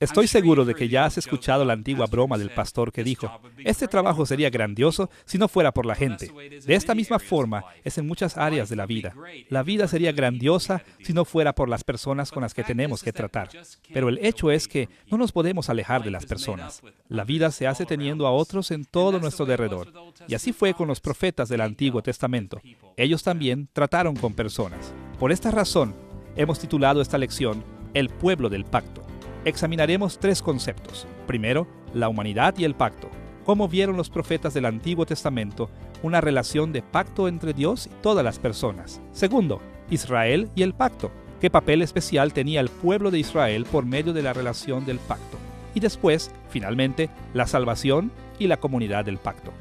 Estoy seguro de que ya has escuchado la antigua broma del pastor que dijo, este trabajo sería grandioso si no fuera por la gente. De esta misma forma es en muchas áreas de la vida. La vida sería grandiosa si no fuera por las personas con las que tenemos que tratar. Pero el hecho es que no nos podemos alejar de las personas. La vida se hace teniendo a otros en todo nuestro derredor. Y así fue con los profetas del Antiguo Testamento. Ellos también trataron con personas. Por esta razón, hemos titulado esta lección El pueblo del pacto. Examinaremos tres conceptos. Primero, la humanidad y el pacto. Cómo vieron los profetas del Antiguo Testamento una relación de pacto entre Dios y todas las personas. Segundo, Israel y el pacto. ¿Qué papel especial tenía el pueblo de Israel por medio de la relación del pacto? Y después, finalmente, la salvación y la comunidad del pacto.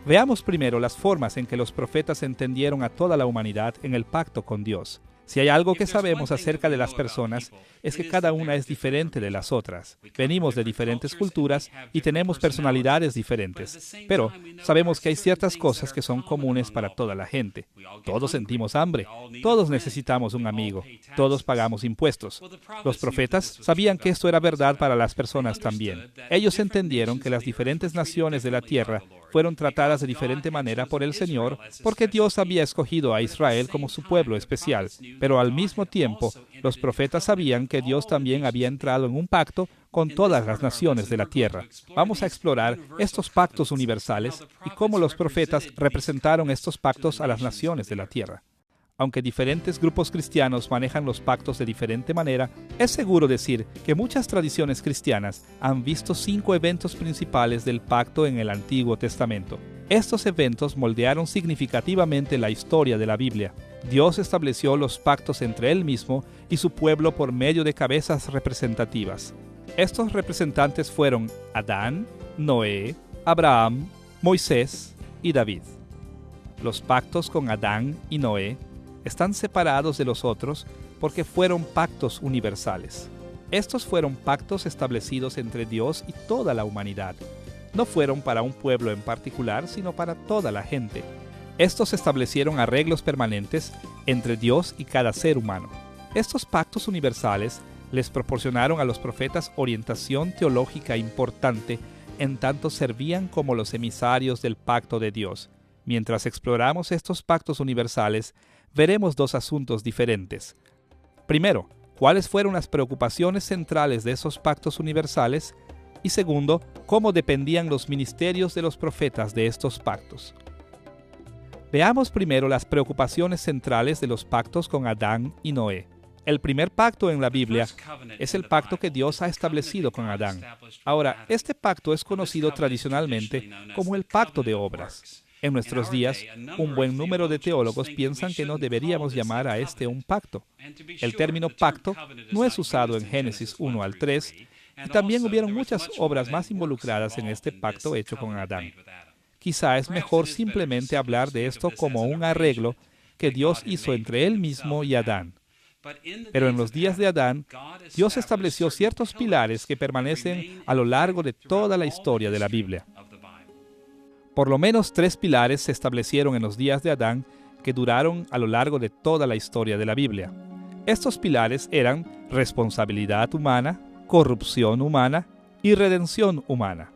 Veamos primero las formas en que los profetas entendieron a toda la humanidad en el pacto con Dios. Si hay algo que sabemos acerca de las personas, es que cada una es diferente de las otras. Venimos de diferentes culturas y tenemos personalidades diferentes. Pero sabemos que hay ciertas cosas que son comunes para toda la gente. Todos sentimos hambre, todos necesitamos un amigo, todos pagamos impuestos. Los profetas sabían que esto era verdad para las personas también. Ellos entendieron que las diferentes naciones de la tierra fueron tratadas de diferente manera por el Señor, porque Dios había escogido a Israel como su pueblo especial. Pero al mismo tiempo, los profetas sabían que Dios también había entrado en un pacto con todas las naciones de la tierra. Vamos a explorar estos pactos universales y cómo los profetas representaron estos pactos a las naciones de la tierra. Aunque diferentes grupos cristianos manejan los pactos de diferente manera, es seguro decir que muchas tradiciones cristianas han visto 5 eventos principales del pacto en el Antiguo Testamento. Estos eventos moldearon significativamente la historia de la Biblia. Dios estableció los pactos entre Él mismo y su pueblo por medio de cabezas representativas. Estos representantes fueron Adán, Noé, Abraham, Moisés y David. Los pactos con Adán y Noé están separados de los otros porque fueron pactos universales. Estos fueron pactos establecidos entre Dios y toda la humanidad. No fueron para un pueblo en particular, sino para toda la gente. Estos establecieron arreglos permanentes entre Dios y cada ser humano. Estos pactos universales les proporcionaron a los profetas orientación teológica importante, en tanto servían como los emisarios del pacto de Dios. Mientras exploramos estos pactos universales, veremos 2 asuntos diferentes. Primero, cuáles fueron las preocupaciones centrales de esos pactos universales, y segundo, cómo dependían los ministerios de los profetas de estos pactos. Veamos primero las preocupaciones centrales de los pactos con Adán y Noé. El primer pacto en la Biblia es el pacto que Dios ha establecido con Adán. Ahora, este pacto es conocido tradicionalmente como el pacto de obras. En nuestros días, un buen número de teólogos piensan que no deberíamos llamar a este un pacto. El término pacto no es usado en Génesis 1 al 3, y también hubieron muchas obras más involucradas en este pacto hecho con Adán. Quizá es mejor simplemente hablar de esto como un arreglo que Dios hizo entre Él mismo y Adán. Pero en los días de Adán, Dios estableció ciertos pilares que permanecen a lo largo de toda la historia de la Biblia. Por lo menos 3 pilares se establecieron en los días de Adán que duraron a lo largo de toda la historia de la Biblia. Estos pilares eran responsabilidad humana, corrupción humana y redención humana.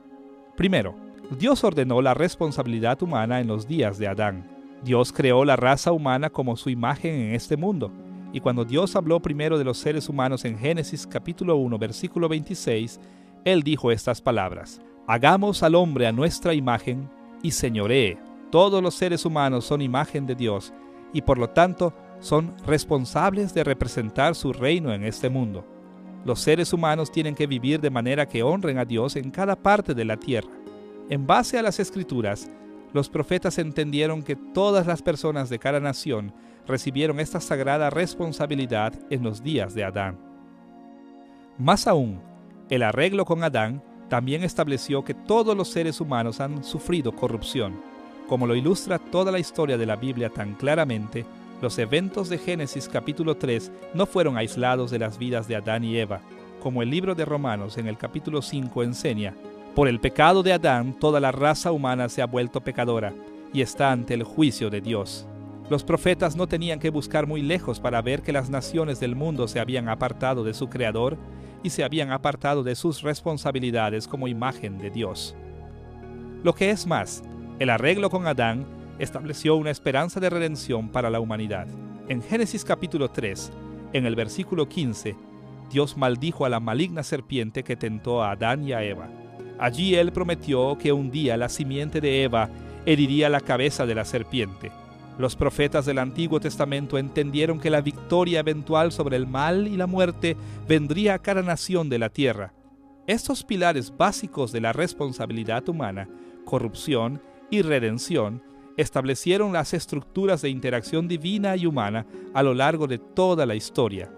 Primero, Dios ordenó la responsabilidad humana en los días de Adán. Dios creó la raza humana como su imagen en este mundo. Y cuando Dios habló primero de los seres humanos en Génesis capítulo 1, versículo 26, Él dijo estas palabras: «Hagamos al hombre a nuestra imagen y señoree». Todos los seres humanos son imagen de Dios y por lo tanto son responsables de representar su reino en este mundo. Los seres humanos tienen que vivir de manera que honren a Dios en cada parte de la tierra. En base a las Escrituras, los profetas entendieron que todas las personas de cada nación recibieron esta sagrada responsabilidad en los días de Adán. Más aún, el arreglo con Adán también estableció que todos los seres humanos han sufrido corrupción. Como lo ilustra toda la historia de la Biblia tan claramente, los eventos de Génesis capítulo 3 no fueron aislados de las vidas de Adán y Eva. Como el libro de Romanos en el capítulo 5 enseña, por el pecado de Adán toda la raza humana se ha vuelto pecadora y está ante el juicio de Dios. Los profetas no tenían que buscar muy lejos para ver que las naciones del mundo se habían apartado de su Creador y se habían apartado de sus responsabilidades como imagen de Dios. Lo que es más, el arreglo con Adán estableció una esperanza de redención para la humanidad. En Génesis capítulo 3, en el versículo 15, Dios maldijo a la maligna serpiente que tentó a Adán y a Eva. Allí Él prometió que un día la simiente de Eva heriría la cabeza de la serpiente. Los profetas del Antiguo Testamento entendieron que la victoria eventual sobre el mal y la muerte vendría a cada nación de la tierra. Estos pilares básicos de la responsabilidad humana, corrupción y redención, establecieron las estructuras de interacción divina y humana a lo largo de toda la historia.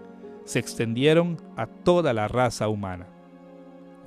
Se extendieron a toda la raza humana.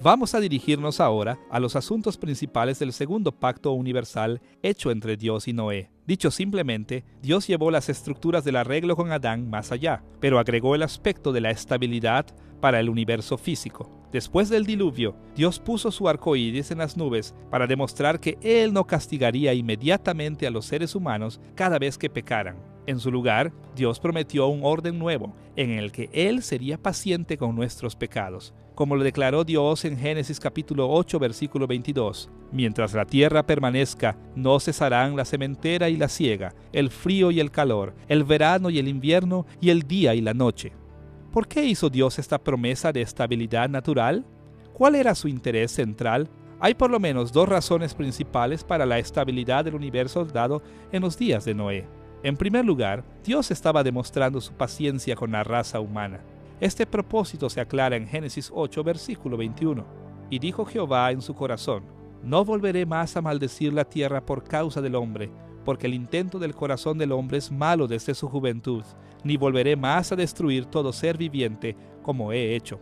Vamos a dirigirnos ahora a los asuntos principales del segundo pacto universal hecho entre Dios y Noé. Dicho simplemente, Dios llevó las estructuras del arreglo con Adán más allá, pero agregó el aspecto de la estabilidad para el universo físico. Después del diluvio, Dios puso su arco iris en las nubes para demostrar que Él no castigaría inmediatamente a los seres humanos cada vez que pecaran. En su lugar, Dios prometió un orden nuevo, en el que Él sería paciente con nuestros pecados. Como lo declaró Dios en Génesis capítulo 8, versículo 22. Mientras la tierra permanezca, no cesarán la sementera y la siega, el frío y el calor, el verano y el invierno, y el día y la noche. ¿Por qué hizo Dios esta promesa de estabilidad natural? ¿Cuál era su interés central? Hay por lo menos dos razones principales para la estabilidad del universo dado en los días de Noé. En primer lugar, Dios estaba demostrando su paciencia con la raza humana. Este propósito se aclara en Génesis 8, versículo 21. Y dijo Jehová en su corazón: no volveré más a maldecir la tierra por causa del hombre, porque el intento del corazón del hombre es malo desde su juventud, ni volveré más a destruir todo ser viviente como he hecho.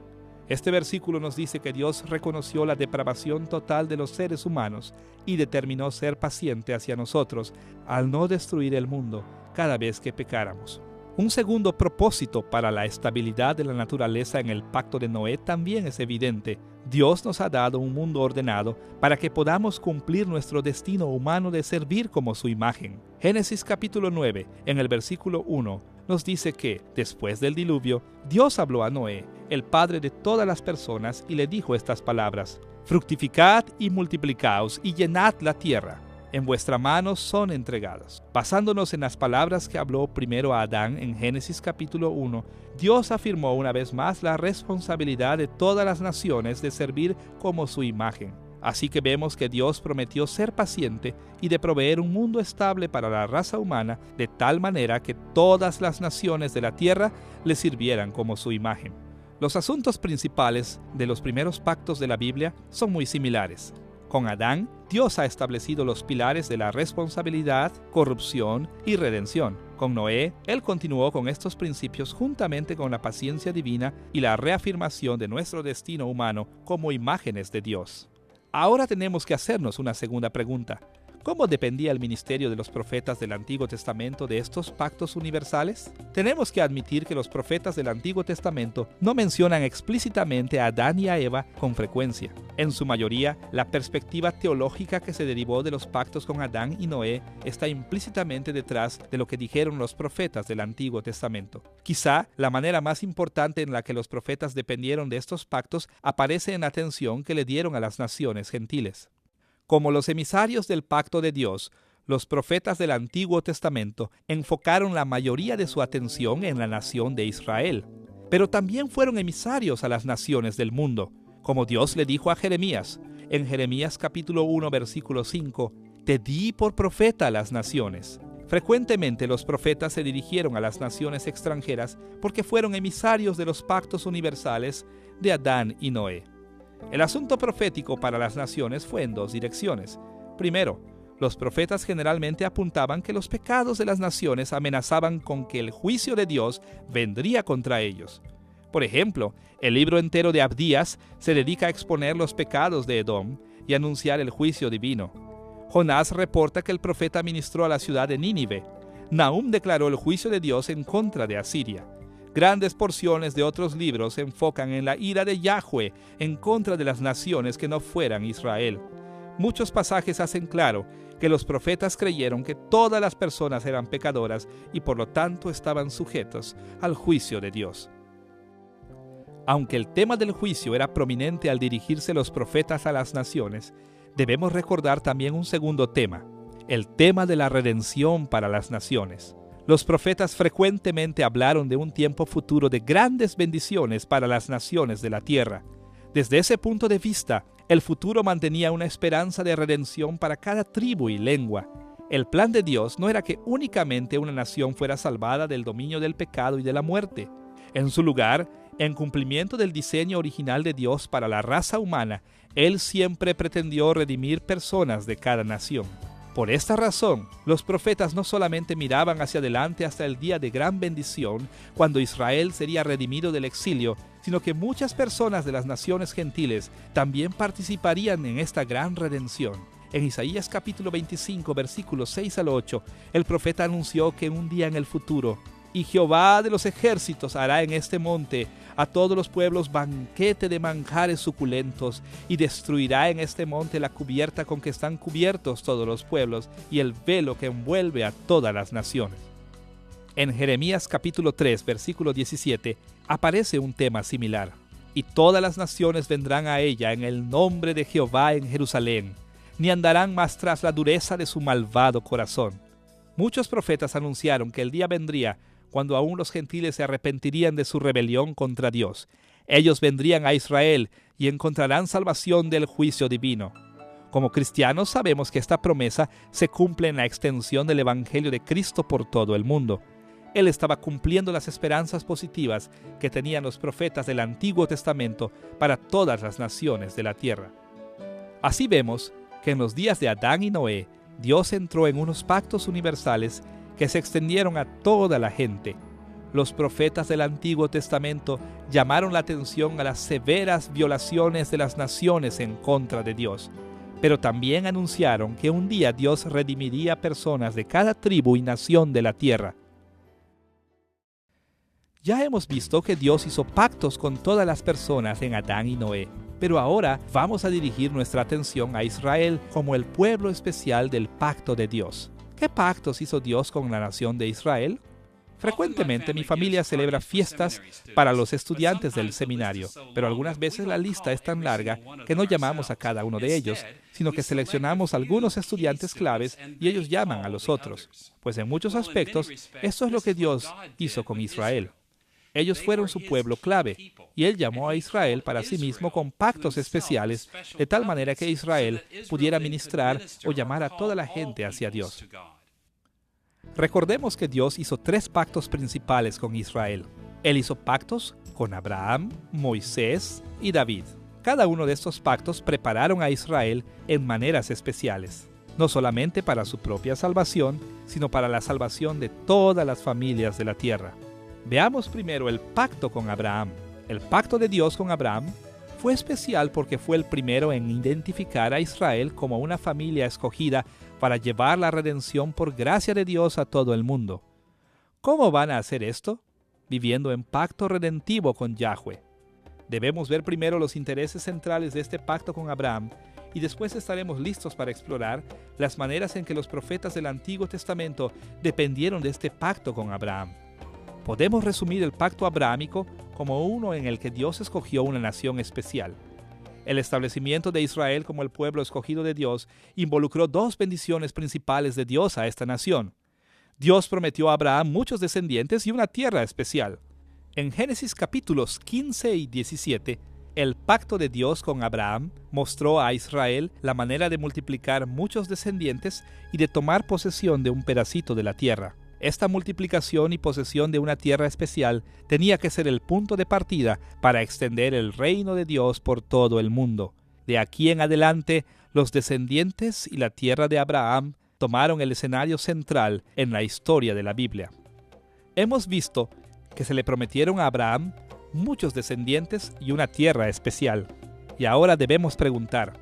Este versículo nos dice que Dios reconoció la depravación total de los seres humanos y determinó ser paciente hacia nosotros al no destruir el mundo cada vez que pecáramos. Un segundo propósito para la estabilidad de la naturaleza en el pacto de Noé también es evidente. Dios nos ha dado un mundo ordenado para que podamos cumplir nuestro destino humano de servir como su imagen. Génesis capítulo 9, en el versículo 1, nos dice que, después del diluvio, Dios habló a Noé, el padre de todas las personas, y le dijo estas palabras: fructificad y multiplicaos y llenad la tierra. En vuestra mano son entregadas. Basándonos en las palabras que habló primero a Adán en Génesis capítulo 1, Dios afirmó una vez más la responsabilidad de todas las naciones de servir como su imagen. Así que vemos que Dios prometió ser paciente y de proveer un mundo estable para la raza humana de tal manera que todas las naciones de la tierra le sirvieran como su imagen. Los asuntos principales de los primeros pactos de la Biblia son muy similares. Con Adán, Dios ha establecido los pilares de la responsabilidad, corrupción y redención. Con Noé, Él continuó con estos principios juntamente con la paciencia divina y la reafirmación de nuestro destino humano como imágenes de Dios. Ahora tenemos que hacernos una segunda pregunta. ¿Cómo dependía el ministerio de los profetas del Antiguo Testamento de estos pactos universales? Tenemos que admitir que los profetas del Antiguo Testamento no mencionan explícitamente a Adán y a Eva con frecuencia. En su mayoría, la perspectiva teológica que se derivó de los pactos con Adán y Noé está implícitamente detrás de lo que dijeron los profetas del Antiguo Testamento. Quizá la manera más importante en la que los profetas dependieron de estos pactos aparece en la atención que le dieron a las naciones gentiles. Como los emisarios del pacto de Dios, los profetas del Antiguo Testamento enfocaron la mayoría de su atención en la nación de Israel, pero también fueron emisarios a las naciones del mundo, como Dios le dijo a Jeremías, en Jeremías capítulo 1, versículo 5, «Te di por profeta a las naciones». Frecuentemente los profetas se dirigieron a las naciones extranjeras porque fueron emisarios de los pactos universales de Adán y Noé. El asunto profético para las naciones fue en dos direcciones. Primero, los profetas generalmente apuntaban que los pecados de las naciones amenazaban con que el juicio de Dios vendría contra ellos. Por ejemplo, el libro entero de Abdías se dedica a exponer los pecados de Edom y anunciar el juicio divino. Jonás reporta que el profeta ministró a la ciudad de Nínive. Nahum declaró el juicio de Dios en contra de Asiria. Grandes porciones de otros libros se enfocan en la ira de Yahweh en contra de las naciones que no fueran Israel. Muchos pasajes hacen claro que los profetas creyeron que todas las personas eran pecadoras y por lo tanto estaban sujetos al juicio de Dios. Aunque el tema del juicio era prominente al dirigirse los profetas a las naciones, debemos recordar también un segundo tema, el tema de la redención para las naciones. Los profetas frecuentemente hablaron de un tiempo futuro de grandes bendiciones para las naciones de la tierra. Desde ese punto de vista, el futuro mantenía una esperanza de redención para cada tribu y lengua. El plan de Dios no era que únicamente una nación fuera salvada del dominio del pecado y de la muerte. En su lugar, en cumplimiento del diseño original de Dios para la raza humana, Él siempre pretendió redimir personas de cada nación. Por esta razón, los profetas no solamente miraban hacia adelante hasta el día de gran bendición, cuando Israel sería redimido del exilio, sino que muchas personas de las naciones gentiles también participarían en esta gran redención. En Isaías capítulo 25, versículos 6 al 8, el profeta anunció que un día en el futuro, y Jehová de los ejércitos hará en este monte a todos los pueblos banquete de manjares suculentos, y destruirá en este monte la cubierta con que están cubiertos todos los pueblos, y el velo que envuelve a todas las naciones. En Jeremías capítulo 3, versículo 17, aparece un tema similar. Y todas las naciones vendrán a ella en el nombre de Jehová en Jerusalén, ni andarán más tras la dureza de su malvado corazón. Muchos profetas anunciaron que el día vendría cuando aún los gentiles se arrepentirían de su rebelión contra Dios. Ellos vendrían a Israel y encontrarán salvación del juicio divino. Como cristianos sabemos que esta promesa se cumple en la extensión del Evangelio de Cristo por todo el mundo. Él estaba cumpliendo las esperanzas positivas que tenían los profetas del Antiguo Testamento para todas las naciones de la tierra. Así vemos que en los días de Adán y Noé, Dios entró en unos pactos universales que se extendieron a toda la gente. Los profetas del Antiguo Testamento llamaron la atención a las severas violaciones de las naciones en contra de Dios, pero también anunciaron que un día Dios redimiría personas de cada tribu y nación de la tierra. Ya hemos visto que Dios hizo pactos con todas las personas en Adán y Noé, pero ahora vamos a dirigir nuestra atención a Israel como el pueblo especial del pacto de Dios. ¿Qué pactos hizo Dios con la nación de Israel? Frecuentemente mi familia celebra fiestas para los estudiantes del seminario, pero algunas veces la lista es tan larga que no llamamos a cada uno de ellos, sino que seleccionamos algunos estudiantes claves y ellos llaman a los otros. Pues en muchos aspectos, esto es lo que Dios hizo con Israel. Ellos fueron su pueblo clave, y Él llamó a Israel para sí mismo con pactos especiales, de tal manera que Israel pudiera ministrar o llamar a toda la gente hacia Dios. Recordemos que Dios hizo 3 pactos principales con Israel. Él hizo pactos con Abraham, Moisés y David. Cada uno de estos pactos prepararon a Israel en maneras especiales, no solamente para su propia salvación, sino para la salvación de todas las familias de la tierra. Veamos primero el pacto con Abraham. El pacto de Dios con Abraham fue especial porque fue el primero en identificar a Israel como una familia escogida para llevar la redención por gracia de Dios a todo el mundo. ¿Cómo van a hacer esto? Viviendo en pacto redentivo con Yahweh. Debemos ver primero los intereses centrales de este pacto con Abraham y después estaremos listos para explorar las maneras en que los profetas del Antiguo Testamento dependieron de este pacto con Abraham. Podemos resumir el pacto abrahámico como uno en el que Dios escogió una nación especial. El establecimiento de Israel como el pueblo escogido de Dios involucró 2 bendiciones principales de Dios a esta nación. Dios prometió a Abraham muchos descendientes y una tierra especial. En Génesis capítulos 15 y 17, el pacto de Dios con Abraham mostró a Israel la manera de multiplicar muchos descendientes y de tomar posesión de un pedacito de la tierra. Esta multiplicación y posesión de una tierra especial tenía que ser el punto de partida para extender el reino de Dios por todo el mundo. De aquí en adelante, los descendientes y la tierra de Abraham tomaron el escenario central en la historia de la Biblia. Hemos visto que se le prometieron a Abraham muchos descendientes y una tierra especial. Y ahora debemos preguntar,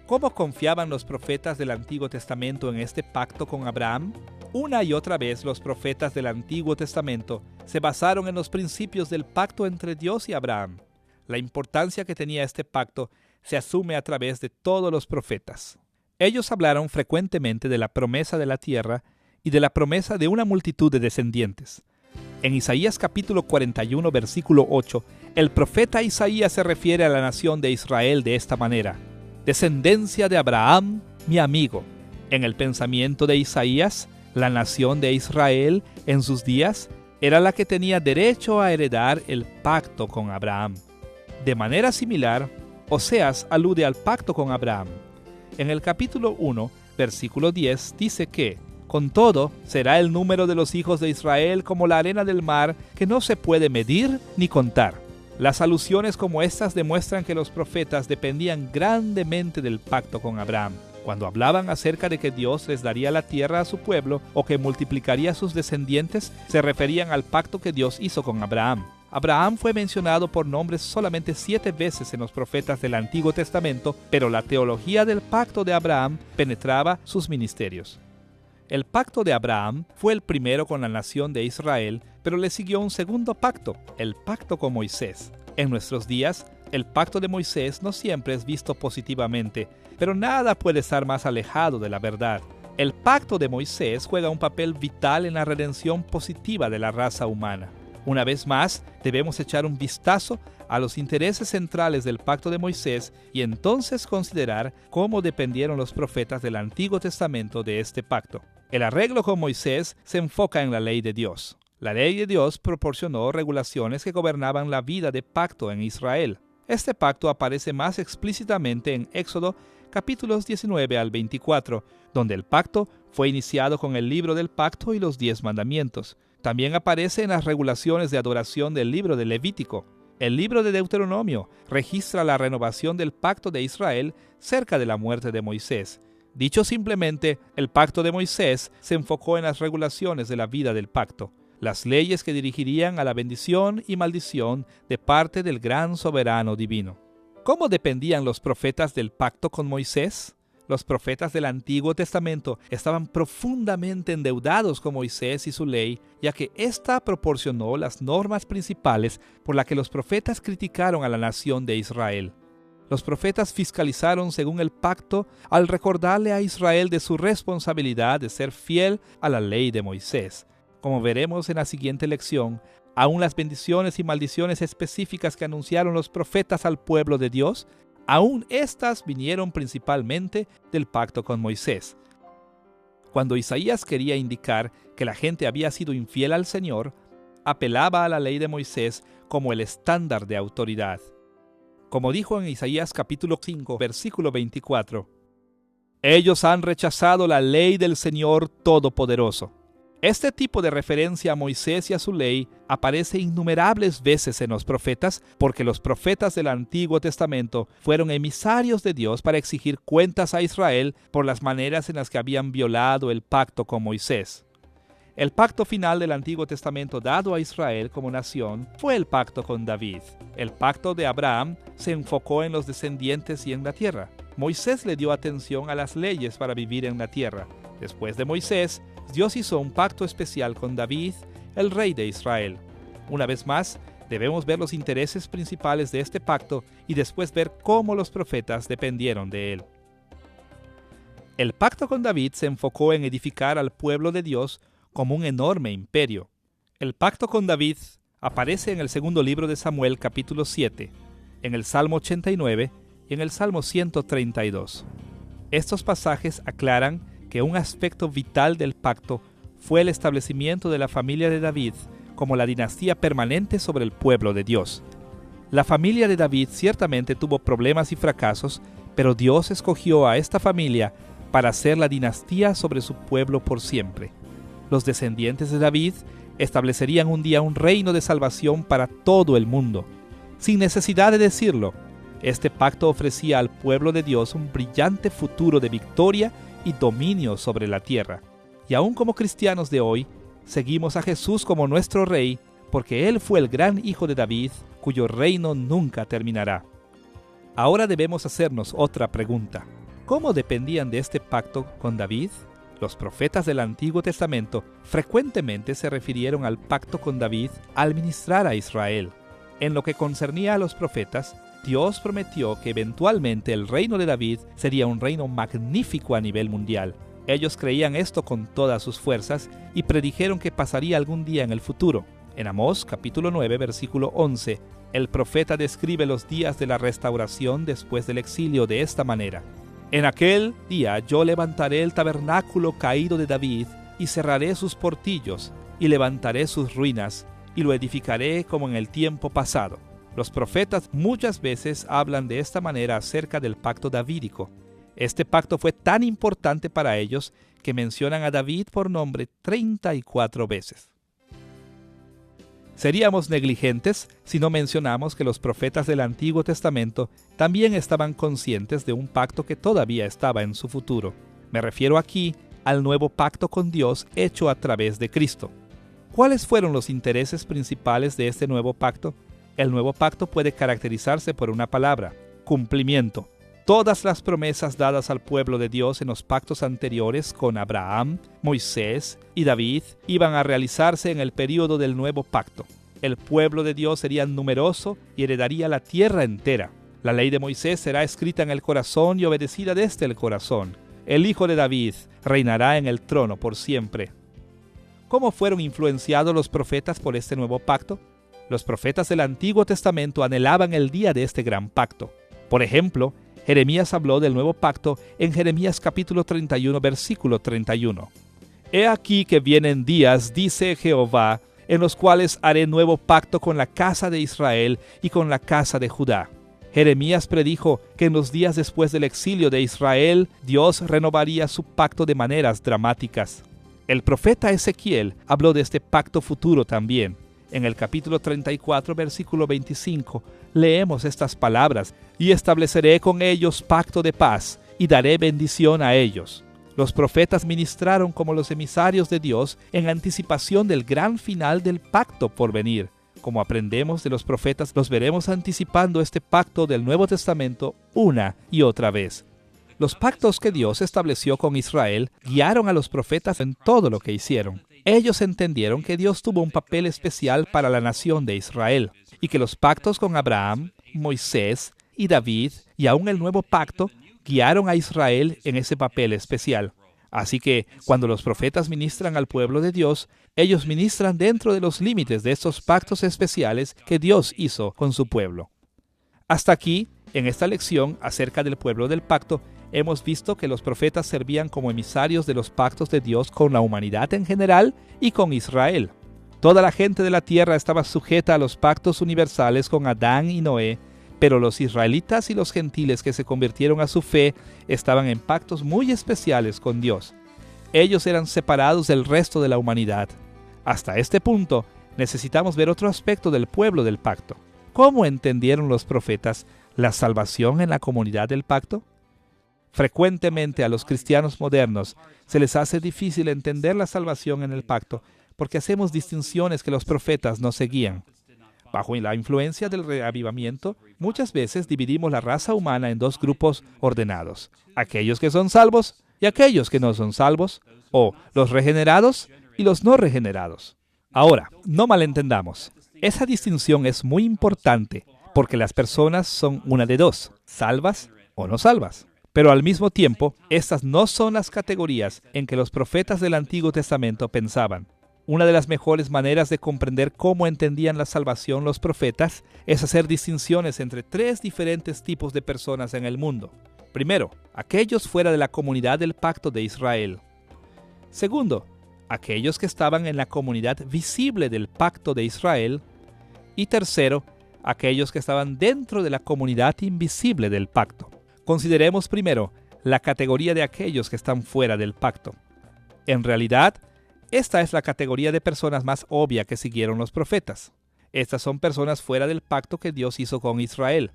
¿cómo confiaban los profetas del Antiguo Testamento en este pacto con Abraham? Una y otra vez los profetas del Antiguo Testamento se basaron en los principios del pacto entre Dios y Abraham. La importancia que tenía este pacto se asume a través de todos los profetas. Ellos hablaron frecuentemente de la promesa de la tierra y de la promesa de una multitud de descendientes. En Isaías capítulo 41, versículo 8, el profeta Isaías se refiere a la nación de Israel de esta manera: descendencia de Abraham, mi amigo. En el pensamiento de Isaías, la nación de Israel en sus días era la que tenía derecho a heredar el pacto con Abraham. De manera similar, Oseas alude al pacto con Abraham. En el capítulo 1, versículo 10, dice que, con todo, será el número de los hijos de Israel como la arena del mar, que no se puede medir ni contar. Las alusiones como estas demuestran que los profetas dependían grandemente del pacto con Abraham. Cuando hablaban acerca de que Dios les daría la tierra a su pueblo o que multiplicaría a sus descendientes, se referían al pacto que Dios hizo con Abraham. Abraham fue mencionado por nombres solamente 7 veces en los profetas del Antiguo Testamento, pero la teología del pacto de Abraham penetraba sus ministerios. El pacto de Abraham fue el primero con la nación de Israel, pero le siguió un segundo pacto, el pacto con Moisés. En nuestros días, el pacto de Moisés no siempre es visto positivamente, pero nada puede estar más alejado de la verdad. El pacto de Moisés juega un papel vital en la redención positiva de la raza humana. Una vez más, debemos echar un vistazo a los intereses centrales del pacto de Moisés y entonces considerar cómo dependieron los profetas del Antiguo Testamento de este pacto. El arreglo con Moisés se enfoca en la ley de Dios. La ley de Dios proporcionó regulaciones que gobernaban la vida de pacto en Israel. Este pacto aparece más explícitamente en Éxodo capítulos 19 al 24, donde el pacto fue iniciado con el libro del pacto y los 10 mandamientos. También aparece en las regulaciones de adoración del libro de Levítico. El libro de Deuteronomio registra la renovación del pacto de Israel cerca de la muerte de Moisés. Dicho simplemente, el pacto de Moisés se enfocó en las regulaciones de la vida del pacto, las leyes que dirigirían a la bendición y maldición de parte del gran soberano divino. ¿Cómo dependían los profetas del pacto con Moisés? Los profetas del Antiguo Testamento estaban profundamente endeudados con Moisés y su ley, ya que ésta proporcionó las normas principales por las que los profetas criticaron a la nación de Israel. Los profetas fiscalizaron según el pacto al recordarle a Israel de su responsabilidad de ser fiel a la ley de Moisés. Como veremos en la siguiente lección, aún las bendiciones y maldiciones específicas que anunciaron los profetas al pueblo de Dios, aún estas vinieron principalmente del pacto con Moisés. Cuando Isaías quería indicar que la gente había sido infiel al Señor, apelaba a la ley de Moisés como el estándar de autoridad. Como dijo en Isaías capítulo 5, versículo 24, «Ellos han rechazado la ley del Señor Todopoderoso». Este tipo de referencia a Moisés y a su ley aparece innumerables veces en los profetas, porque los profetas del Antiguo Testamento fueron emisarios de Dios para exigir cuentas a Israel por las maneras en las que habían violado el pacto con Moisés. El pacto final del Antiguo Testamento dado a Israel como nación fue el pacto con David. El pacto de Abraham se enfocó en los descendientes y en la tierra. Moisés le dio atención a las leyes para vivir en la tierra. Después de Moisés, Dios hizo un pacto especial con David, el rey de Israel. Una vez más, debemos ver los intereses principales de este pacto y después ver cómo los profetas dependieron de él. El pacto con David se enfocó en edificar al pueblo de Dios como un enorme imperio. El pacto con David aparece en el segundo libro de Samuel, capítulo 7, en el Salmo 89 y en el Salmo 132. Estos pasajes aclaran que un aspecto vital del pacto fue el establecimiento de la familia de David como la dinastía permanente sobre el pueblo de Dios. La familia de David ciertamente tuvo problemas y fracasos, pero Dios escogió a esta familia para ser la dinastía sobre su pueblo por siempre. Los descendientes de David establecerían un día un reino de salvación para todo el mundo. Sin necesidad de decirlo, este pacto ofrecía al pueblo de Dios un brillante futuro de victoria y dominio sobre la tierra. Y aún como cristianos de hoy, seguimos a Jesús como nuestro Rey, porque Él fue el gran hijo de David, cuyo reino nunca terminará. Ahora debemos hacernos otra pregunta. ¿Cómo dependían de este pacto con David? Los profetas del Antiguo Testamento frecuentemente se refirieron al pacto con David al ministrar a Israel. En lo que concernía a los profetas, Dios prometió que eventualmente el reino de David sería un reino magnífico a nivel mundial. Ellos creían esto con todas sus fuerzas y predijeron que pasaría algún día en el futuro. En Amós, capítulo 9, versículo 11, el profeta describe los días de la restauración después del exilio de esta manera: En aquel día yo levantaré el tabernáculo caído de David y cerraré sus portillos y levantaré sus ruinas y lo edificaré como en el tiempo pasado. Los profetas muchas veces hablan de esta manera acerca del pacto davídico. Este pacto fue tan importante para ellos que mencionan a David por nombre 34 veces. Seríamos negligentes si no mencionamos que los profetas del Antiguo Testamento también estaban conscientes de un pacto que todavía estaba en su futuro. Me refiero aquí al nuevo pacto con Dios hecho a través de Cristo. ¿Cuáles fueron los intereses principales de este nuevo pacto? El nuevo pacto puede caracterizarse por una palabra: cumplimiento. Todas las promesas dadas al pueblo de Dios en los pactos anteriores con Abraham, Moisés y David iban a realizarse en el período del nuevo pacto. El pueblo de Dios sería numeroso y heredaría la tierra entera. La ley de Moisés será escrita en el corazón y obedecida desde el corazón. El hijo de David reinará en el trono por siempre. ¿Cómo fueron influenciados los profetas por este nuevo pacto? Los profetas del Antiguo Testamento anhelaban el día de este gran pacto. Por ejemplo, Jeremías habló del nuevo pacto en Jeremías capítulo 31, versículo 31. He aquí que vienen días, dice Jehová, en los cuales haré nuevo pacto con la casa de Israel y con la casa de Judá. Jeremías predijo que en los días después del exilio de Israel, Dios renovaría su pacto de maneras dramáticas. El profeta Ezequiel habló de este pacto futuro también. En el capítulo 34, versículo 25, leemos estas palabras: y estableceré con ellos pacto de paz, y daré bendición a ellos. Los profetas ministraron como los emisarios de Dios en anticipación del gran final del pacto por venir. Como aprendemos de los profetas, los veremos anticipando este pacto del Nuevo Testamento una y otra vez. Los pactos que Dios estableció con Israel guiaron a los profetas en todo lo que hicieron. Ellos entendieron que Dios tuvo un papel especial para la nación de Israel y que los pactos con Abraham, Moisés y David y aún el nuevo pacto guiaron a Israel en ese papel especial. Así que cuando los profetas ministran al pueblo de Dios, ellos ministran dentro de los límites de estos pactos especiales que Dios hizo con su pueblo. Hasta aquí, en esta lección acerca del pueblo del pacto, hemos visto que los profetas servían como emisarios de los pactos de Dios con la humanidad en general y con Israel. Toda la gente de la tierra estaba sujeta a los pactos universales con Adán y Noé, pero los israelitas y los gentiles que se convirtieron a su fe estaban en pactos muy especiales con Dios. Ellos eran separados del resto de la humanidad. Hasta este punto, necesitamos ver otro aspecto del pueblo del pacto. ¿Cómo entendieron los profetas la salvación en la comunidad del pacto? Frecuentemente a los cristianos modernos se les hace difícil entender la salvación en el pacto porque hacemos distinciones que los profetas no seguían. Bajo la influencia del reavivamiento, muchas veces dividimos la raza humana en dos grupos ordenados: aquellos que son salvos y aquellos que no son salvos, o los regenerados y los no regenerados. Ahora, no malentendamos. Esa distinción es muy importante porque las personas son una de dos: salvas o no salvas. Pero al mismo tiempo, estas no son las categorías en que los profetas del Antiguo Testamento pensaban. Una de las mejores maneras de comprender cómo entendían la salvación los profetas es hacer distinciones entre tres diferentes tipos de personas en el mundo. Primero, aquellos fuera de la comunidad del pacto de Israel. Segundo, aquellos que estaban en la comunidad visible del pacto de Israel. Y tercero, aquellos que estaban dentro de la comunidad invisible del pacto. Consideremos primero la categoría de aquellos que están fuera del pacto. En realidad, esta es la categoría de personas más obvia que siguieron los profetas. Estas son personas fuera del pacto que Dios hizo con Israel.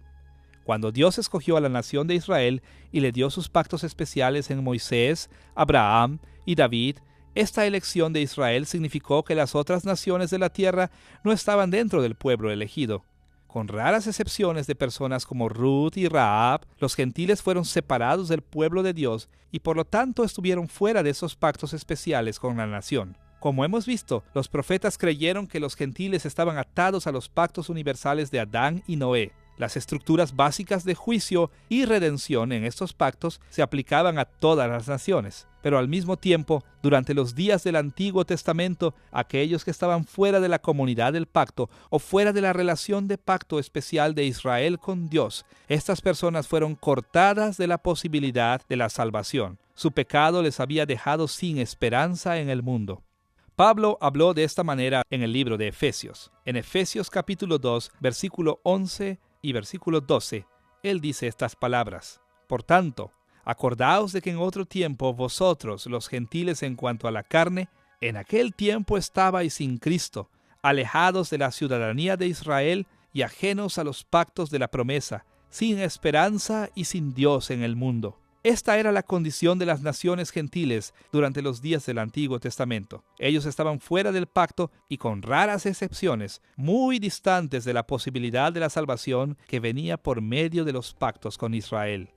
Cuando Dios escogió a la nación de Israel y le dio sus pactos especiales en Moisés, Abraham y David, esta elección de Israel significó que las otras naciones de la tierra no estaban dentro del pueblo elegido. Con raras excepciones de personas como Ruth y Rahab, los gentiles fueron separados del pueblo de Dios y por lo tanto estuvieron fuera de esos pactos especiales con la nación. Como hemos visto, los profetas creyeron que los gentiles estaban atados a los pactos universales de Adán y Noé. Las estructuras básicas de juicio y redención en estos pactos se aplicaban a todas las naciones, pero al mismo tiempo, durante los días del Antiguo Testamento, aquellos que estaban fuera de la comunidad del pacto o fuera de la relación de pacto especial de Israel con Dios, estas personas fueron cortadas de la posibilidad de la salvación. Su pecado les había dejado sin esperanza en el mundo. Pablo habló de esta manera en el libro de Efesios. En Efesios capítulo 2, versículo 11 y versículo 12, él dice estas palabras: Por tanto, acordaos de que en otro tiempo vosotros, los gentiles en cuanto a la carne, en aquel tiempo estabais sin Cristo, alejados de la ciudadanía de Israel y ajenos a los pactos de la promesa, sin esperanza y sin Dios en el mundo. Esta era la condición de las naciones gentiles durante los días del Antiguo Testamento. Ellos estaban fuera del pacto y, con raras excepciones, muy distantes de la posibilidad de la salvación que venía por medio de los pactos con Israel.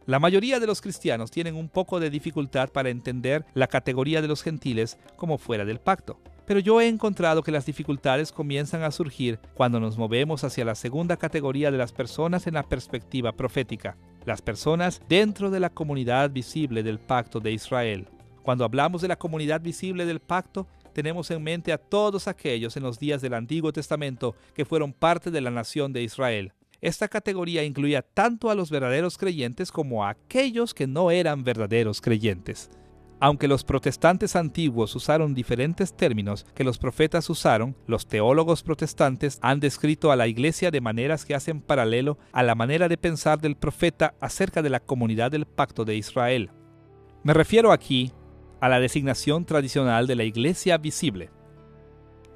La mayoría de los cristianos tienen un poco de dificultad para entender la categoría de los gentiles como fuera del pacto. Pero yo he encontrado que las dificultades comienzan a surgir cuando nos movemos hacia la segunda categoría de las personas en la perspectiva profética, las personas dentro de la comunidad visible del pacto de Israel. Cuando hablamos de la comunidad visible del pacto, tenemos en mente a todos aquellos en los días del Antiguo Testamento que fueron parte de la nación de Israel. Esta categoría incluía tanto a los verdaderos creyentes como a aquellos que no eran verdaderos creyentes. Aunque los protestantes antiguos usaron diferentes términos que los profetas usaron, los teólogos protestantes han descrito a la iglesia de maneras que hacen paralelo a la manera de pensar del profeta acerca de la comunidad del pacto de Israel. Me refiero aquí a la designación tradicional de la iglesia visible.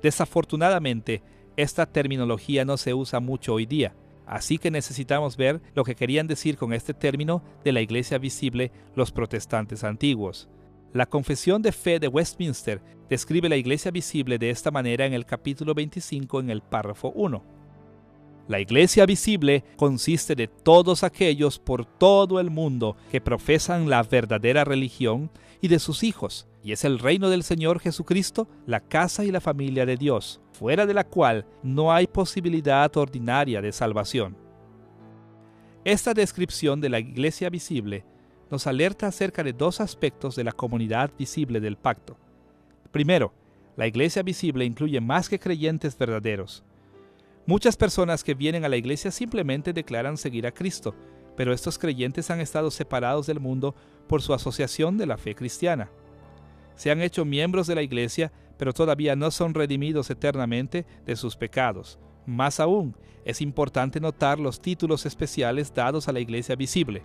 Desafortunadamente, esta terminología no se usa mucho hoy día, así que necesitamos ver lo que querían decir con este término de la iglesia visible los protestantes antiguos. La Confesión de Fe de Westminster describe la iglesia visible de esta manera en el capítulo 25 en el párrafo 1. La iglesia visible consiste de todos aquellos por todo el mundo que profesan la verdadera religión y de sus hijos, y es el reino del Señor Jesucristo, la casa y la familia de Dios, fuera de la cual no hay posibilidad ordinaria de salvación. Esta descripción de la iglesia visible nos alerta acerca de dos aspectos de la comunidad visible del pacto. Primero, la iglesia visible incluye más que creyentes verdaderos. Muchas personas que vienen a la iglesia simplemente declaran seguir a Cristo, pero estos creyentes han estado separados del mundo por su asociación de la fe cristiana. Se han hecho miembros de la iglesia, pero todavía no son redimidos eternamente de sus pecados. Más aún, es importante notar los títulos especiales dados a la iglesia visible.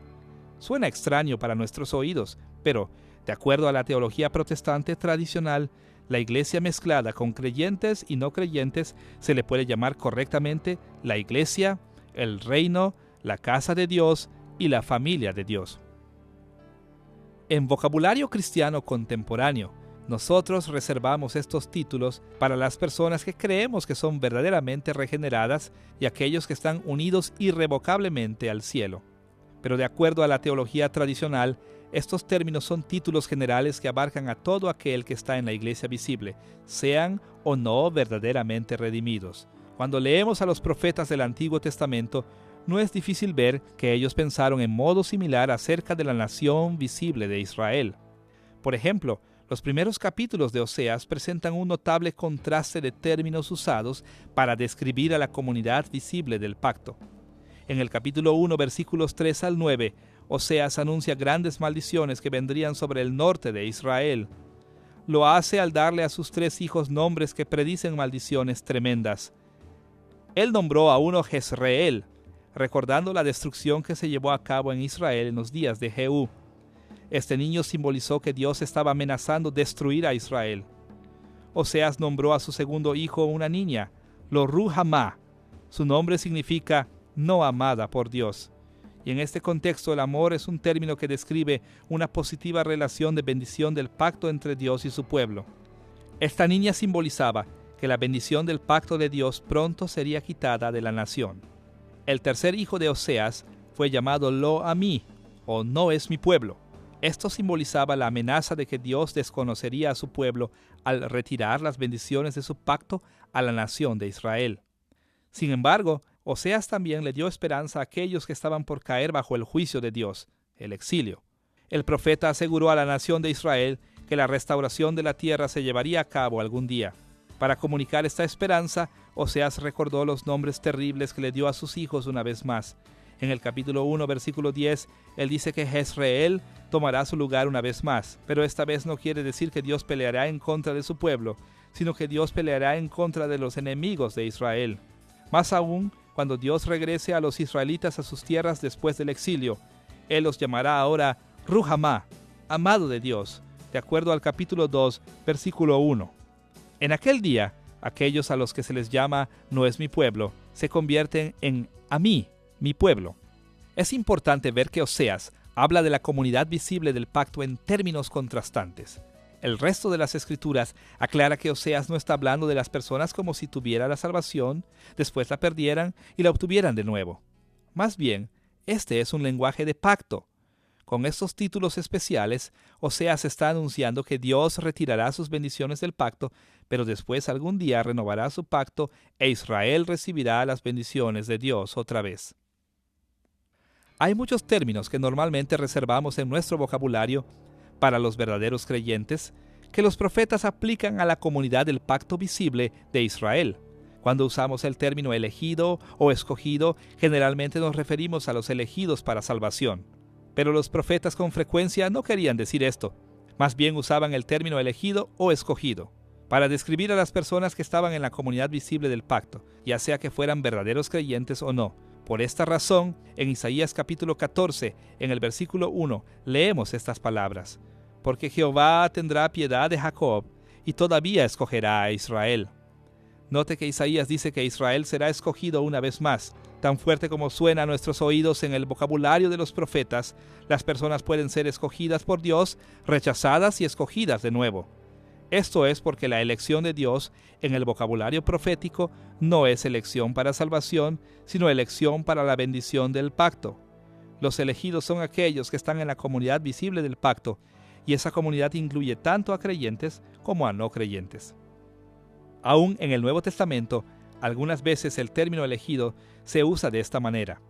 Suena extraño para nuestros oídos, pero, de acuerdo a la teología protestante tradicional, la iglesia mezclada con creyentes y no creyentes se le puede llamar correctamente la iglesia, el reino, la casa de Dios y la familia de Dios. En vocabulario cristiano contemporáneo, nosotros reservamos estos títulos para las personas que creemos que son verdaderamente regeneradas y aquellos que están unidos irrevocablemente al cielo. Pero de acuerdo a la teología tradicional, estos términos son títulos generales que abarcan a todo aquel que está en la iglesia visible, sean o no verdaderamente redimidos. Cuando leemos a los profetas del Antiguo Testamento, no es difícil ver que ellos pensaron en modo similar acerca de la nación visible de Israel. Por ejemplo, los primeros capítulos de Oseas presentan un notable contraste de términos usados para describir a la comunidad visible del pacto. En el capítulo 1, versículos 3 al 9, Oseas anuncia grandes maldiciones que vendrían sobre el norte de Israel. Lo hace al darle a sus 3 hijos nombres que predicen maldiciones tremendas. Él nombró a uno Jezreel, recordando la destrucción que se llevó a cabo en Israel en los días de Jehú. Este niño simbolizó que Dios estaba amenazando destruir a Israel. Oseas nombró a su segundo hijo una niña, Lo-Ruhamá. Su nombre significa no amada por Dios. Y en este contexto el amor es un término que describe una positiva relación de bendición del pacto entre Dios y su pueblo. Esta niña simbolizaba que la bendición del pacto de Dios pronto sería quitada de la nación. El tercer hijo de Oseas fue llamado Lo-Amí, o no es mi pueblo. Esto simbolizaba la amenaza de que Dios desconocería a su pueblo al retirar las bendiciones de su pacto a la nación de Israel. Sin embargo, Oseas también le dio esperanza a aquellos que estaban por caer bajo el juicio de Dios, el exilio. El profeta aseguró a la nación de Israel que la restauración de la tierra se llevaría a cabo algún día. Para comunicar esta esperanza, Oseas recordó los nombres terribles que le dio a sus hijos una vez más. En el capítulo 1, versículo 10, él dice que Jezreel tomará su lugar una vez más, pero esta vez no quiere decir que Dios peleará en contra de su pueblo, sino que Dios peleará en contra de los enemigos de Israel. Más aún, cuando Dios regrese a los israelitas a sus tierras después del exilio, Él los llamará ahora Ruhamá, amado de Dios, de acuerdo al capítulo 2, versículo 1. En aquel día, aquellos a los que se les llama no es mi pueblo, se convierten en a mí, mi pueblo. Es importante ver que Oseas habla de la comunidad visible del pacto en términos contrastantes. El resto de las escrituras aclara que Oseas no está hablando de las personas como si tuviera la salvación, después la perdieran y la obtuvieran de nuevo. Más bien, este es un lenguaje de pacto. Con estos títulos especiales, Oseas está anunciando que Dios retirará sus bendiciones del pacto, pero después algún día renovará su pacto e Israel recibirá las bendiciones de Dios otra vez. Hay muchos términos que normalmente reservamos en nuestro vocabulario para los verdaderos creyentes que los profetas aplican a la comunidad del pacto visible de Israel. Cuando usamos el término elegido o escogido, generalmente nos referimos a los elegidos para salvación. Pero los profetas con frecuencia no querían decir esto. Más bien usaban el término elegido o escogido para describir a las personas que estaban en la comunidad visible del pacto, ya sea que fueran verdaderos creyentes o no. Por esta razón, en Isaías capítulo 14, en el versículo 1, leemos estas palabras: porque Jehová tendrá piedad de Jacob, y todavía escogerá a Israel. Note que Isaías dice que Israel será escogido una vez más. Tan fuerte como suena a nuestros oídos en el vocabulario de los profetas, las personas pueden ser escogidas por Dios, rechazadas y escogidas de nuevo. Esto es porque la elección de Dios en el vocabulario profético no es elección para salvación, sino elección para la bendición del pacto. Los elegidos son aquellos que están en la comunidad visible del pacto, y esa comunidad incluye tanto a creyentes como a no creyentes. Aún en el Nuevo Testamento, algunas veces el término elegido se usa de esta manera.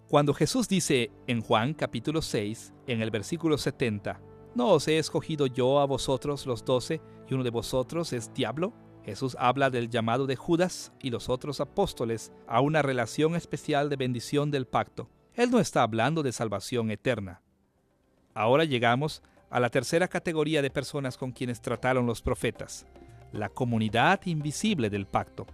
Cuando Jesús dice en Juan capítulo 6, en el versículo 70, ¿no os he escogido yo a vosotros los 12 y uno de vosotros es diablo? Jesús habla del llamado de Judas y los otros apóstoles a una relación especial de bendición del pacto. Él no está hablando de salvación eterna. Ahora llegamos a la tercera categoría de personas con quienes trataron los profetas: la comunidad invisible del pacto.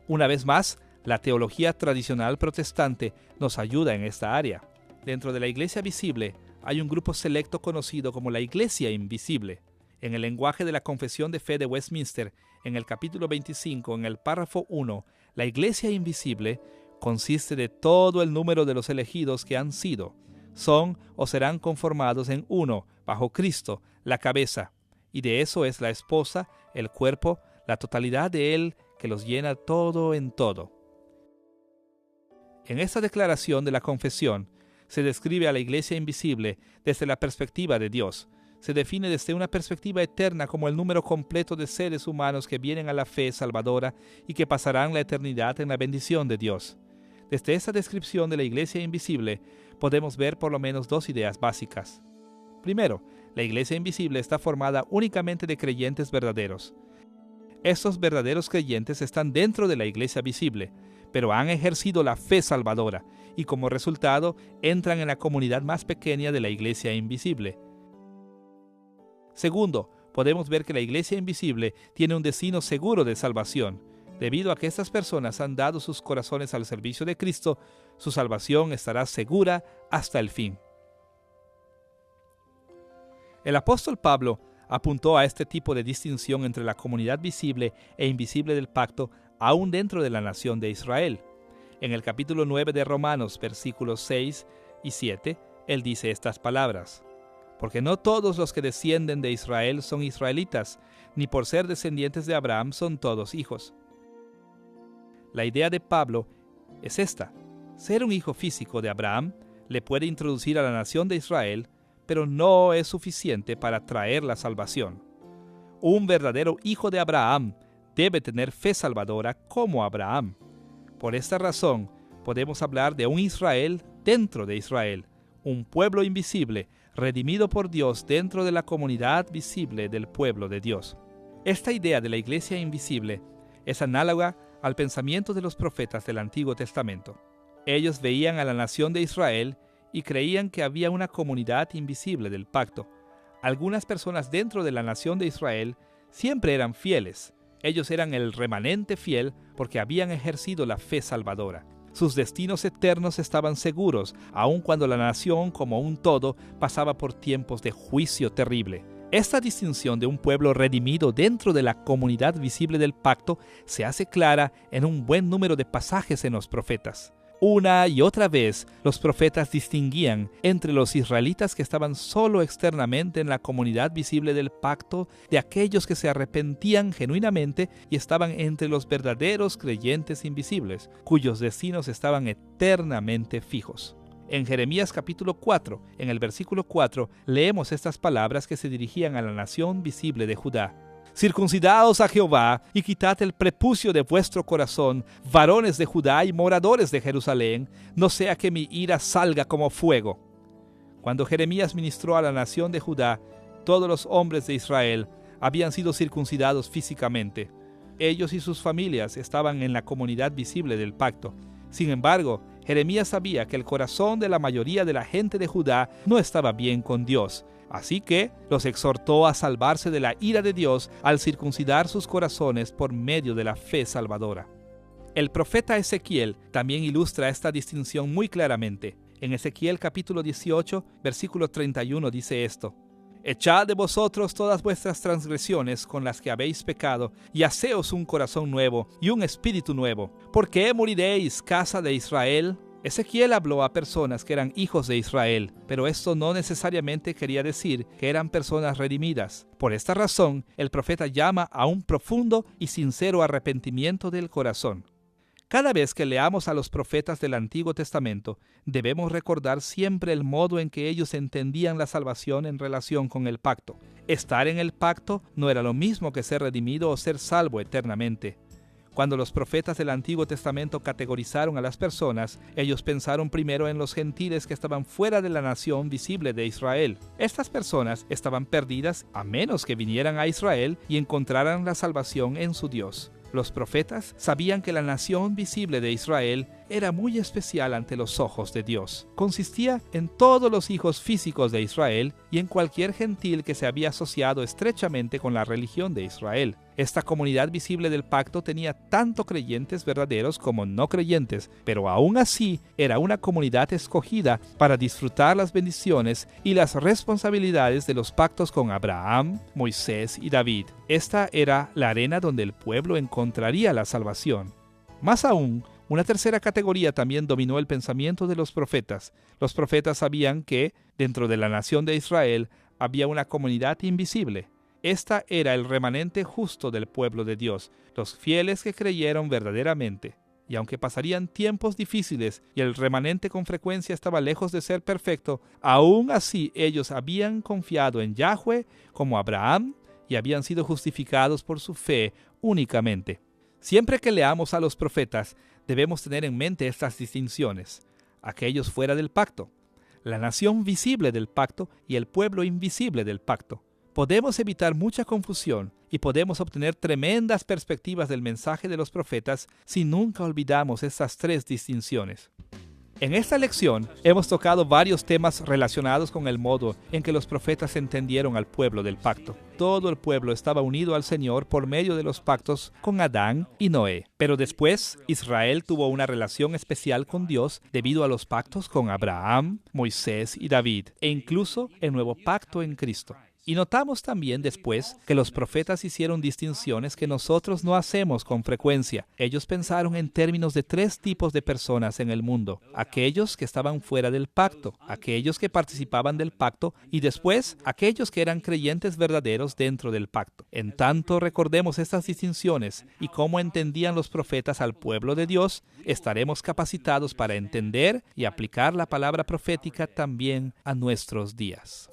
Una vez más, la teología tradicional protestante nos ayuda en esta área. Dentro de la iglesia visible hay un grupo selecto conocido como la iglesia invisible. En el lenguaje de la Confesión de Fe de Westminster, en el capítulo 25, en el párrafo 1, la iglesia invisible consiste de todo el número de los elegidos que han sido, son o serán conformados en uno, bajo Cristo, la cabeza, y de eso es la esposa, el cuerpo, la totalidad de Él que los llena todo en todo. En esta declaración de la confesión se describe a la iglesia invisible desde la perspectiva de Dios. Se define desde una perspectiva eterna como el número completo de seres humanos que vienen a la fe salvadora y que pasarán la eternidad en la bendición de Dios. Desde esta descripción de la iglesia invisible podemos ver por lo menos dos ideas básicas. Primero, la iglesia invisible está formada únicamente de creyentes verdaderos. Estos verdaderos creyentes están dentro de la iglesia visible, pero han ejercido la fe salvadora y como resultado entran en la comunidad más pequeña de la iglesia invisible. Segundo, podemos ver que la iglesia invisible tiene un destino seguro de salvación. Debido a que estas personas han dado sus corazones al servicio de Cristo, su salvación estará segura hasta el fin. El apóstol Pablo apuntó a este tipo de distinción entre la comunidad visible e invisible del pacto aún dentro de la nación de Israel. En el capítulo 9 de Romanos, versículos 6 y 7, él dice estas palabras: porque no todos los que descienden de Israel son israelitas, ni por ser descendientes de Abraham son todos hijos. La idea de Pablo es esta: ser un hijo físico de Abraham le puede introducir a la nación de Israel, pero no es suficiente para traer la salvación. Un verdadero hijo de Abraham debe tener fe salvadora como Abraham. Por esta razón, Podemos hablar de un Israel dentro de Israel, un pueblo invisible, redimido por Dios dentro de la comunidad visible del pueblo de Dios. Esta idea de la iglesia invisible es análoga al pensamiento de los profetas del Antiguo Testamento. Ellos veían a la nación de Israel y creían que había una comunidad invisible del pacto. Algunas personas dentro de la nación de Israel siempre eran fieles. Ellos eran el remanente fiel porque habían ejercido la fe salvadora. Sus destinos eternos estaban seguros, aun cuando la nación como un todo pasaba por tiempos de juicio terrible. Esta distinción de un pueblo redimido dentro de la comunidad visible del pacto se hace clara en un buen número de pasajes en los profetas. Una y otra vez, los profetas distinguían entre los israelitas que estaban solo externamente en la comunidad visible del pacto de aquellos que se arrepentían genuinamente y estaban entre los verdaderos creyentes invisibles, cuyos destinos estaban eternamente fijos. En Jeremías capítulo 4, en el versículo 4, leemos estas palabras que se dirigían a la nación visible de Judá. Circuncidaos a Jehová y quitad el prepucio de vuestro corazón, varones de Judá y moradores de Jerusalén, no sea que mi ira salga como fuego. Cuando Jeremías ministró a la nación de Judá, todos los hombres de Israel habían sido circuncidados físicamente. Ellos y sus familias estaban en la comunidad visible del pacto. Sin embargo, Jeremías sabía que el corazón de la mayoría de la gente de Judá no estaba bien con Dios. Así que los exhortó a salvarse de la ira de Dios al circuncidar sus corazones por medio de la fe salvadora. El profeta Ezequiel también ilustra esta distinción muy claramente. En Ezequiel capítulo 18, versículo 31 dice esto: Echad de vosotros todas vuestras transgresiones con las que habéis pecado, y haceos un corazón nuevo y un espíritu nuevo. ¿Por qué moriréis, casa de Israel? Ezequiel habló a personas que eran hijos de Israel, pero esto no necesariamente quería decir que eran personas redimidas. Por esta razón, el profeta llama a un profundo y sincero arrepentimiento del corazón. Cada vez que leamos a los profetas del Antiguo Testamento, debemos recordar siempre el modo en que ellos entendían la salvación en relación con el pacto. Estar en el pacto no era lo mismo que ser redimido o ser salvo eternamente. Cuando los profetas del Antiguo Testamento categorizaron a las personas, ellos pensaron primero en los gentiles que estaban fuera de la nación visible de Israel. Estas personas estaban perdidas a menos que vinieran a Israel y encontraran la salvación en su Dios. Los profetas sabían que la nación visible de Israel era muy especial ante los ojos de Dios. Consistía en todos los hijos físicos de Israel y en cualquier gentil que se había asociado estrechamente con la religión de Israel. Esta comunidad visible del pacto tenía tanto creyentes verdaderos como no creyentes, pero aún así era una comunidad escogida para disfrutar las bendiciones y las responsabilidades de los pactos con Abraham, Moisés y David. Esta era la arena donde el pueblo encontraría la salvación. Más aún, una tercera categoría también dominó el pensamiento de los profetas. Los profetas sabían que, dentro de la nación de Israel, había una comunidad invisible. Esta era el remanente justo del pueblo de Dios, los fieles que creyeron verdaderamente. Y aunque pasarían tiempos difíciles y el remanente con frecuencia estaba lejos de ser perfecto, aún así ellos habían confiado en Yahweh como Abraham y habían sido justificados por su fe únicamente. Siempre que leamos a los profetas, debemos tener en mente estas distinciones: aquellos fuera del pacto, la nación visible del pacto y el pueblo invisible del pacto. Podemos evitar mucha confusión y podemos obtener tremendas perspectivas del mensaje de los profetas si nunca olvidamos estas tres distinciones. En esta lección hemos tocado varios temas relacionados con el modo en que los profetas entendieron al pueblo del pacto. Todo el pueblo estaba unido al Señor por medio de los pactos con Adán y Noé. Pero después, Israel tuvo una relación especial con Dios debido a los pactos con Abraham, Moisés y David, e incluso el nuevo pacto en Cristo. Y notamos también después que los profetas hicieron distinciones que nosotros no hacemos con frecuencia. Ellos pensaron en términos de tres tipos de personas en el mundo: aquellos que estaban fuera del pacto, aquellos que participaban del pacto y después aquellos que eran creyentes verdaderos dentro del pacto. En tanto recordemos estas distinciones y cómo entendían los profetas al pueblo de Dios, estaremos capacitados para entender y aplicar la palabra profética también a nuestros días.